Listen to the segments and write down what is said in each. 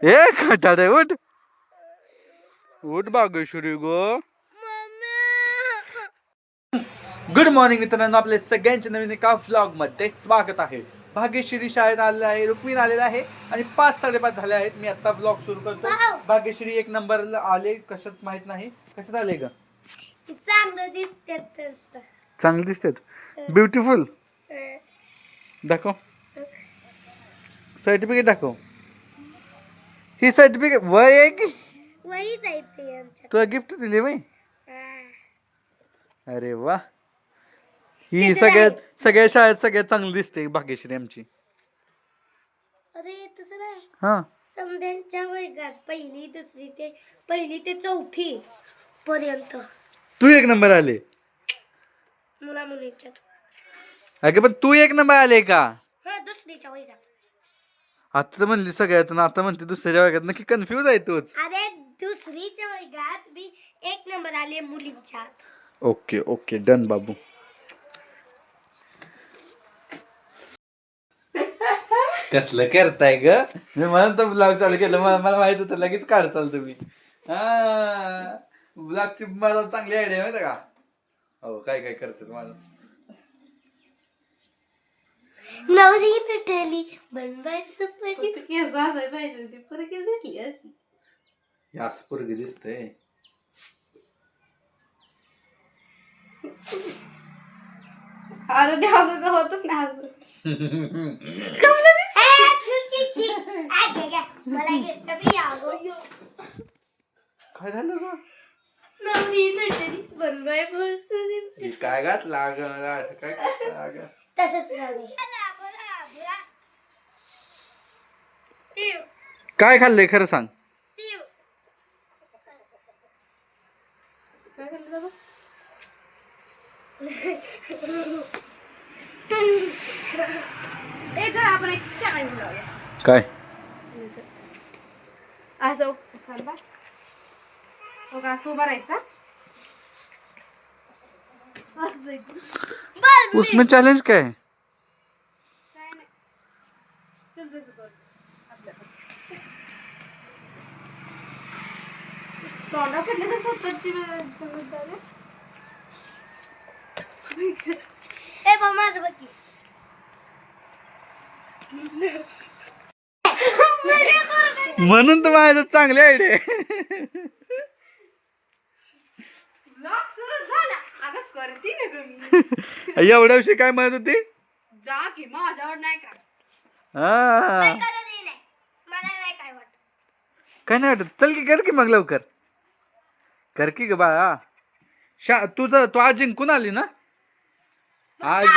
ए खटाडे उठ उठ भाग्यश्री गो. Good morning मित्रांनो, आपले सगळ्यांचे नवीन एका व्लॉग मध्ये स्वागत आहे. भाग्यश्री शाळेत आलेला आहे, रुक्मिण आलेला आहे आणि 5:30 झाले आहेत. मी आता व्लॉग सुरू करतो. भाग्यश्री 1 नंबरला आले, कशात माहित नाही. कशात आले ग? चांगलं दिसतात. चांगले दिसतात, ब्युटिफुल. दाखव सर्टिफिकेट, दाखव. ही सर्टिफिकेट वय आहे की वही जायते आमच्या. तुला गिफ्ट दिली वय? हा. अरे वा, ही सगळ्या शाळेत सगळ्यात चांगली दिसते भाग्यश्री आमची. अरे तसं नाही. हा, समद्यांच्या वर्गात पहिली ते चौथी पर्यंत तू 1 नंबर आले. मुला मुलींच्यात. अगे पण तू 1 नंबर आले का? हा, दुसरीच्या वर्गात. आता तर म्हणली सगळ्यात, आता म्हणते दुसऱ्या वर्गात. नक्की कन्फ्यूज आहे तूच. अरे दुसरीच्या वर्गात मी 1 नंबर आले मुलींच्यात. ओके ओके, डन बाबू. कसलं करताय ग? मी म्हणून तो ब्लॉग चालू केलं. मला माहित होतं लगेच काढ चाल तुम्ही. हा, ब्लॉगची मला चांगली आयडिया माहिती का? हो, काय काय करते तुम्हाला. नवरी नटली बनवाय सुपरी. असं पोरगी दिसतंय. अरे देवाचं होतच ना. काय झालं ग? नवरी नटली बनवाय फुलसुरी. काय घातला काय तसंच झाले. काय खाल्लंय खरं सांग. काय झालं बाबा? आपण एक चॅलेंज लावूया. काय? असं असं उभा राहायचा. उसमें चॅलेंज काय? काय नाही, चल तसं करू. तोंडा पडले तर स्वतःची ए बा माझं बघी. म्हणून तर माझ्या चांगली आयडिया. ब्लॉग सुरू झाला. अगं करते ना ग मी. एवढ्या विषयी काय म्हणत होती? जा की माझ्यावर नाही का. हा, मला नाही काय वाटत. काय नाही वाटत. चल की, कर की मग लवकर. कर की ग बाळा. तू आज जिंकून आली ना आज.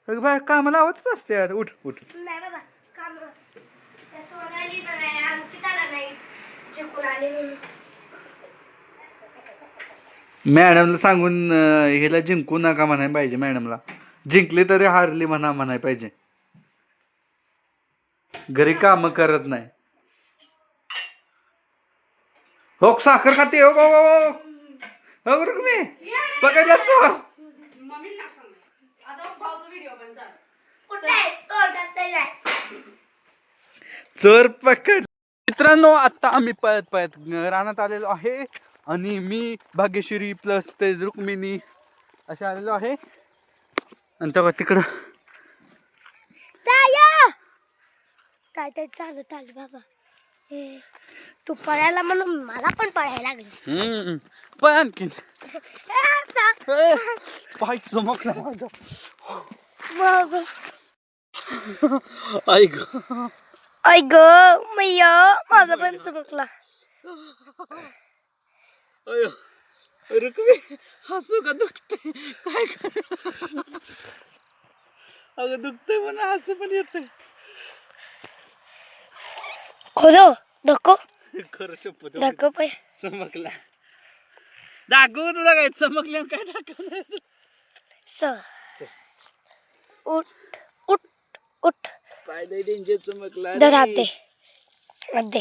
अगं बाय, कामाला आवडच असते यार. उठ उठ. नाही बाबा, काम त्या सोनाली नाही, अंकिताला नाही जिंकून आले म्हणून. मॅडमला सांगून ह्याला जिंकू नका म्हणाय पाहिजे. मॅडमला जिंकली तरी हारली म्हणाय पाहिजे. घरी काम करत नाही. हो, साखर खाते. हो हो रुक्मी, पकडला चोर. मम्मीला सांग. आता भाऊचा व्हिडिओ पण चालू. कुठे तोंडात नाही. चोर पकड. मित्रांनो, आता आम्ही पळत पळत रानात आलेलो आहे आणि मी भाग्यश्री प्लस ते रुक्मिणी असे आलेलो आहे. आणि तेव्हा तिकडं काय चालू बाबा. तू पळायला म्हणून मला पण पळायला लागली. पण आणखीन पाय चमकला माझा. मग ऐक ग मैया, माझा पण चमकला. रुक्मी, हसू का दुखते? काय कर. अगं दुखतंय पण हसू पण येतंय. खोजो धक्को खरं शपथ धक्को पाय चमकला. दाखवू तुला काय चमकल्या काय दाखवलं. उठ उठ उठ. पाय लय डेंजर चमकला. दे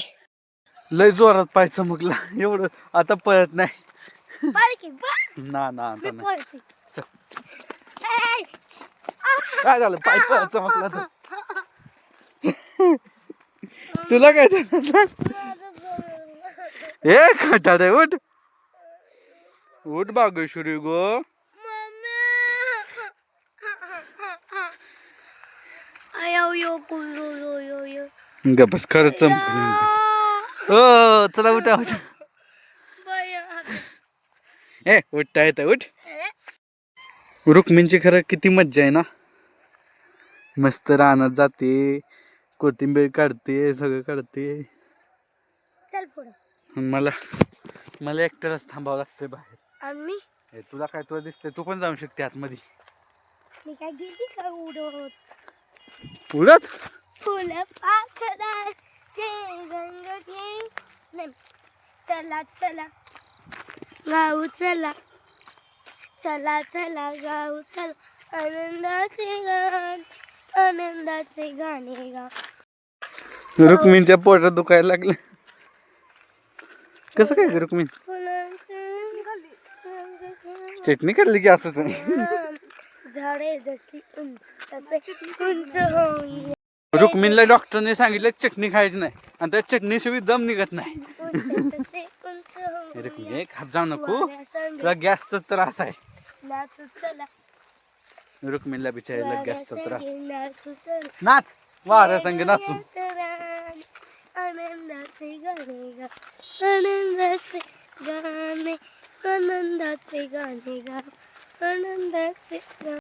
लय जोरात पाय चमकला. एवढं आता पळत नाही. ना आता नाही. काय झालं? पाय चमकला तर तुला काय झालं? ए खटाडे उठ उठ भाग्यश्री गो. गपस खरंच ओ चला उठा उठा. ए उठता येतं उठ. रुक्मिणीची खरं किती मज्जा आहे ना. मस्त रानात जाते, कोथिंबीर काढते, सगळं काढते. चल पुढे. मला मला एकट्यालाच थांबावं लागतंय बाहेर. आम्ही ए, तुला काय तुला दिसतंय तू पण जाऊ शकते आतमध्ये. मी काय गेली का उडवत. उडत फुलं पाखराचे रंग घे नाही. चला चला गाऊ चला, चला चला गाऊ चला, आनंदाचे गाणे गा. रुक्मिणीच्या पोटात दुखायला लागलं. कसं काय ग रुक्मिणी? चटणी खाल्ली की असंच आहे. झाडे जशी उंच तसे उंच होईल. रुक्मिणीला डॉक्टरने सांगितलं चटणी खायची नाही आणि त्या चटणीशिवाय दम निघत नाही. उंच तसे उंच होईल. रुक्मिणी खात जाऊ नको, तुला गॅसचा त्रास आहे. नाचू चला रुक्मिणीला बिचारायला गॅसचा त्रास. नाचू चला नाच वाऱ्या संग नाचू. आनंदाचे गाणे गा, आनंदाचे गाणे, आनंदाचे गाणे गा, आनंदाचे गाणे.